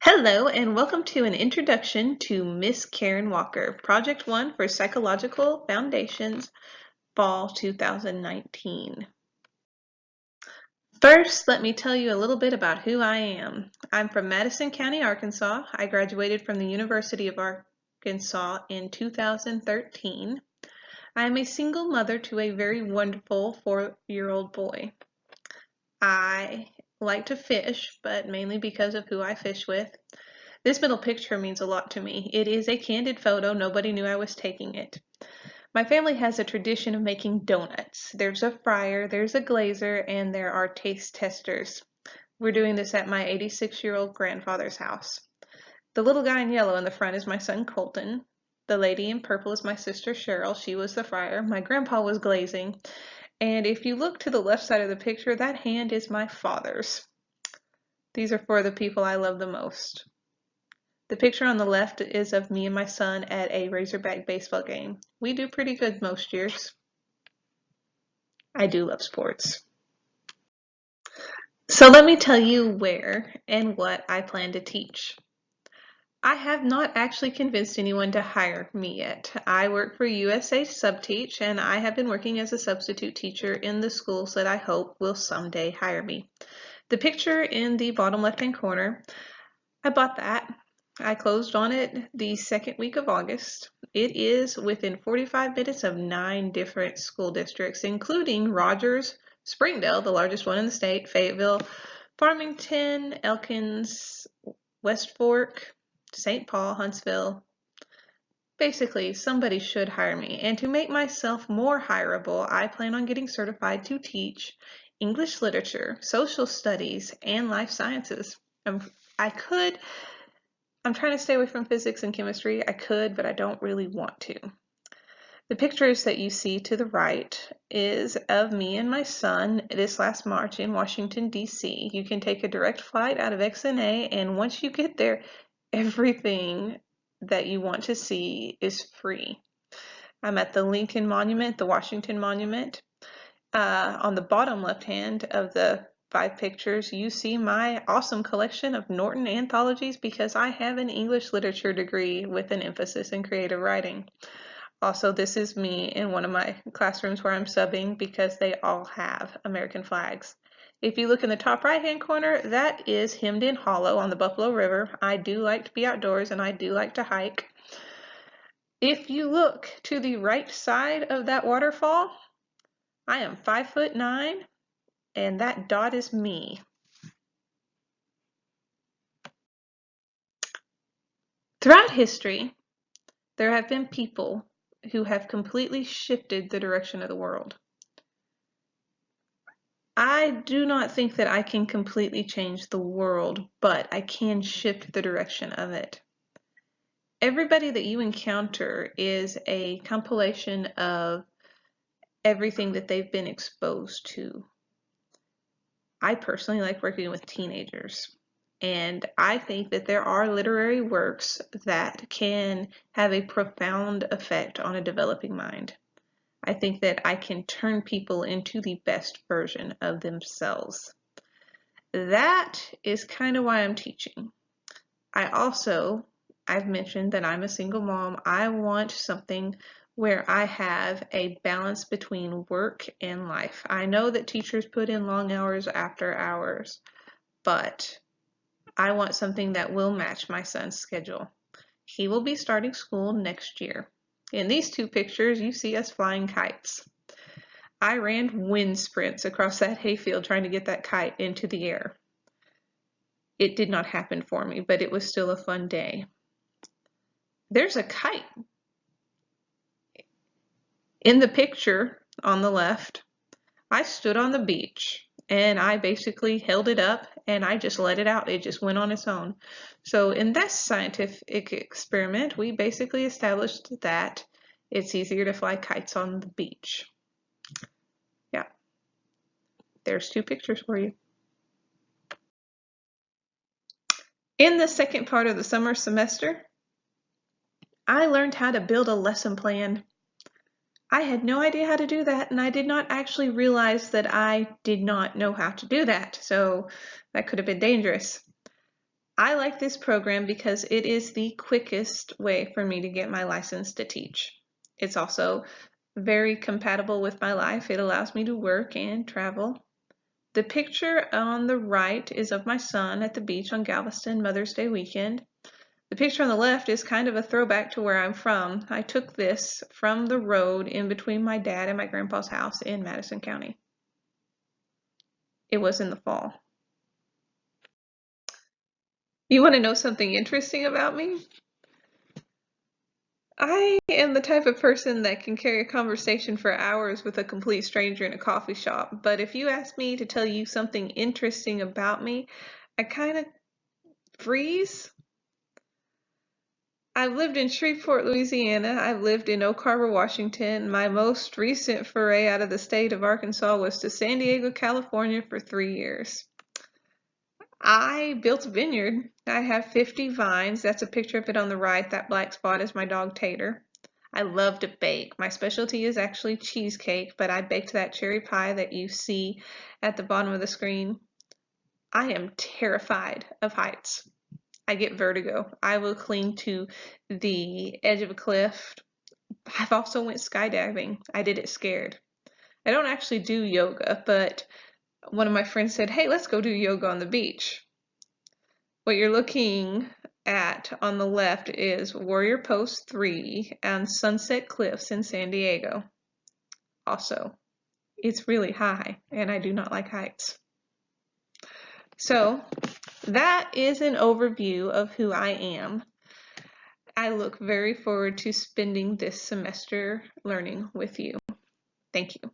Hello, and welcome to an introduction to Miss Karen Walker, Project 1 for Psychological Foundations, Fall 2019. First, let me tell you a little bit about who I am. I'm from Madison County, Arkansas. I graduated from the University of Arkansas in 2013. I am a single mother to a very wonderful 4-year-old boy. I like to fish, but mainly because of who I fish with. This middle picture means a lot to me. It is a candid photo. Nobody knew I was taking it. My family has a tradition of making donuts. There's a fryer, there's a glazer, and there are taste testers. We're doing this at my 86-year-old grandfather's house. The little guy in yellow in the front is my son Colton. The lady in purple is my sister Cheryl. She was the fryer. My grandpa was glazing. And if you look to the left side of the picture, that hand is my father's. These are for the people I love the most. The picture on the left is of me and my son at a Razorback baseball game. We do pretty good most years. I do love sports. So let me tell you where and what I plan to teach. I have not actually convinced anyone to hire me yet. I work for USA Subteach, and I have been working as a substitute teacher in the schools that I hope will someday hire me. The picture in the bottom left-hand corner, I bought that. I closed on it the second week of August. It is within 45 minutes of 9 different school districts, including Rogers, Springdale, the largest one in the state, Fayetteville, Farmington, Elkins, West Fork, St. Paul, Huntsville. Basically, somebody should hire me. And to make myself more hireable, I plan on getting certified to teach English literature, social studies, and life sciences. I'm trying to stay away from physics and chemistry. I could, but I don't really want to. The pictures that you see to the right is of me and my son this last March in Washington, D.C. You can take a direct flight out of XNA, and once you get there, everything that you want to see is free. I'm at the Lincoln Monument, the Washington Monument. On the bottom left hand of the 5 pictures, you see my awesome collection of Norton anthologies because I have an English literature degree with an emphasis in creative writing. Also, this is me in one of my classrooms where I'm subbing because they all have American flags. If you look in the top right-hand corner, that is Hemmed In Hollow on the Buffalo River. I do like to be outdoors and I do like to hike. If you look to the right side of that waterfall, I am 5'9", and that dot is me. Throughout history, there have been people who have completely shifted the direction of the world. I do not think that I can completely change the world, but I can shift the direction of it. Everybody that you encounter is a compilation of everything that they've been exposed to. I personally like working with teenagers, and I think that there are literary works that can have a profound effect on a developing mind. I think that I can turn people into the best version of themselves. That is kind of why I'm teaching. I've mentioned that I'm a single mom. I want something where I have a balance between work and life. I know that teachers put in long hours after hours, but I want something that will match my son's schedule. He will be starting school next year. In these 2 pictures, you see us flying kites. I ran wind sprints across that hayfield trying to get that kite into the air. It did not happen for me, but it was still a fun day. There's a kite. In the picture on the left, I stood on the beach and I basically held it up and I just let it out. It just went on its own. So in this scientific experiment, we basically established that it's easier to fly kites on the beach. Yeah, there's 2 pictures for you. In the second part of the summer semester, I learned how to build a lesson plan. I had no idea how to do that, and I did not actually realize that I did not know how to do that, so that could have been dangerous. I like this program because it is the quickest way for me to get my license to teach. It's also very compatible with my life. It allows me to work and travel. The picture on the right is of my son at the beach on Galveston Mother's Day weekend. The picture on the left is kind of a throwback to where I'm from. I took this from the road in between my dad and my grandpa's house in Madison County. It was in the fall. You want to know something interesting about me? I am the type of person that can carry a conversation for hours with a complete stranger in a coffee shop, but if you ask me to tell you something interesting about me, I kind of freeze. I've lived in Shreveport, Louisiana. I've lived in Oak Harbor, Washington. My most recent foray out of the state of Arkansas was to San Diego, California for 3 years. I built a vineyard. I have 50 vines. That's a picture of it on the right. That black spot is my dog Tater. I love to bake. My specialty is actually cheesecake, but I baked that cherry pie that you see at the bottom of the screen. I am terrified of heights. I get vertigo. I will cling to the edge of a cliff. I've also went skydiving. I did it scared. I don't actually do yoga, but one of my friends said, "Hey, let's go do yoga on the beach." What you're looking at on the left is Warrior Post 3 and Sunset Cliffs in San Diego. Also, it's really high, and I do not like heights. So, that is an overview of who I am. I look very forward to spending this semester learning with you. Thank you.